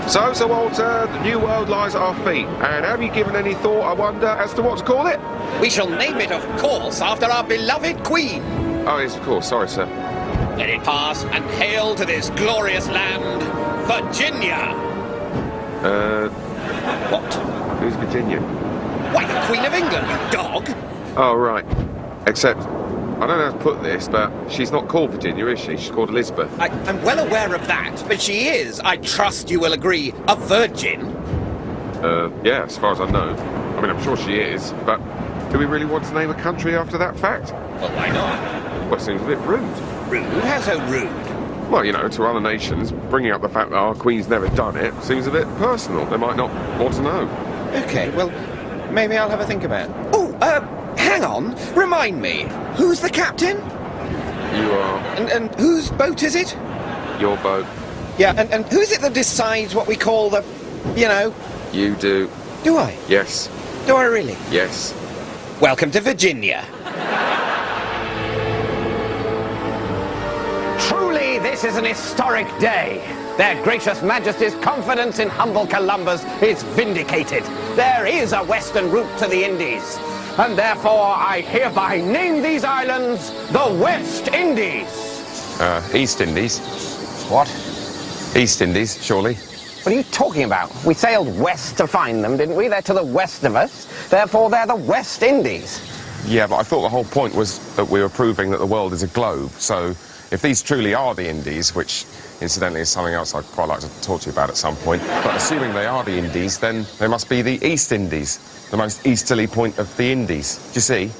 So, Sir Walter, the new world lies at our feet. And have you given any thought, I wonder, as to what to call it? We shall name it, of course, after our beloved Queen. Oh, yes, of course. Sorry, sir. Let it pass, and hail to this glorious land, Virginia. What? Who's Virginia? Why, the Queen of England, you dog! Oh, right. Except, I don't know how to put this, but she's not called Virginia, is she? She's called Elizabeth. I'm well aware of that, but she is, I trust you will agree, a virgin. Yeah, as far as I know. I mean, I'm sure she is, but do we really want to name a country after that fact? Well, why not? Well, it seems a bit rude. Rude? How so rude? Well, you know, to other nations, bringing up the fact that our Queen's never done it seems a bit personal. They might not want to know. Okay, well, maybe I'll have a think about it. Oh, hang on. Remind me, who's the captain? You are. And whose boat is it? Your boat. Yeah, and who is it that decides what we call the, you know... You do. Do I? Yes. Do I really? Yes. Welcome to Virginia. Truly, this is an historic day. Their gracious majesty's confidence in humble Columbus is vindicated. There is a western route to the Indies, and therefore I hereby name these islands the West Indies. East Indies. What? East Indies, surely. What are you talking about? We sailed west to find them, didn't we? They're to the west of us. Therefore, they're the West Indies. Yeah, but I thought the whole point was that we were proving that the world is a globe. So if these truly are the Indies, which incidentally is something else I'd quite like to talk to you about at some point, but assuming they are the Indies, then they must be the East Indies, the most easterly point of the Indies. Do you see?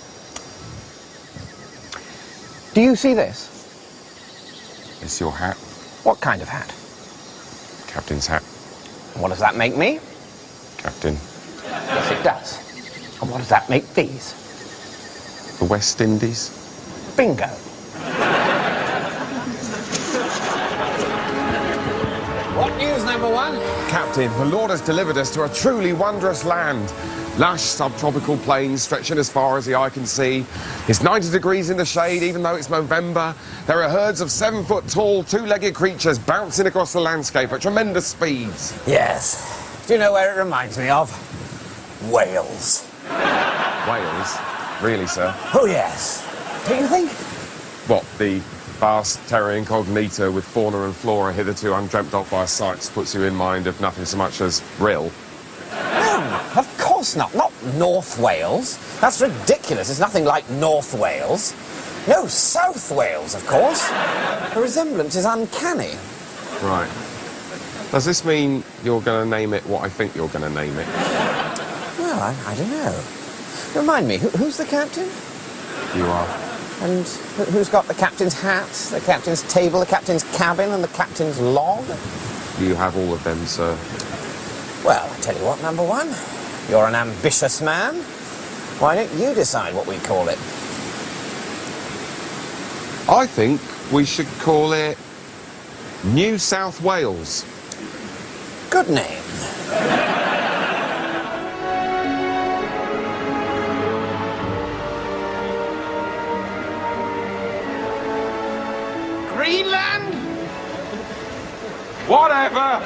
Do you see this? It's your hat. What kind of hat? Captain's hat. What does that make me? Captain. Yes, it does. And what does that make these? The West Indies. Bingo. What news, number one? Captain, the Lord has delivered us to a truly wondrous land. Lush subtropical plains stretching as far as the eye can see. It's 90 degrees in the shade, even though it's November. There are herds of 7-foot-tall, two-legged creatures bouncing across the landscape at tremendous speeds. Yes. Do you know where it reminds me of? Wales. Wales? Really, sir? Oh, yes. Do you think? What, the vast terra incognita with fauna and flora hitherto undreamt of by sights puts you in mind of nothing so much as Rill? No, of course not. Not North Wales. That's ridiculous. There's nothing like North Wales. No, South Wales, of course. The resemblance is uncanny. Right. Does this mean you're going to name it what I think you're going to name it? Well, I don't know. Remind me, who's the captain? You are. And who's got the captain's hat, the captain's table, the captain's cabin, and the captain's log? You have all of them, sir. Well, I tell you what, number one, you're an ambitious man. Why don't you decide what we call it? I think we should call it New South Wales. Good name. Greenland? Whatever!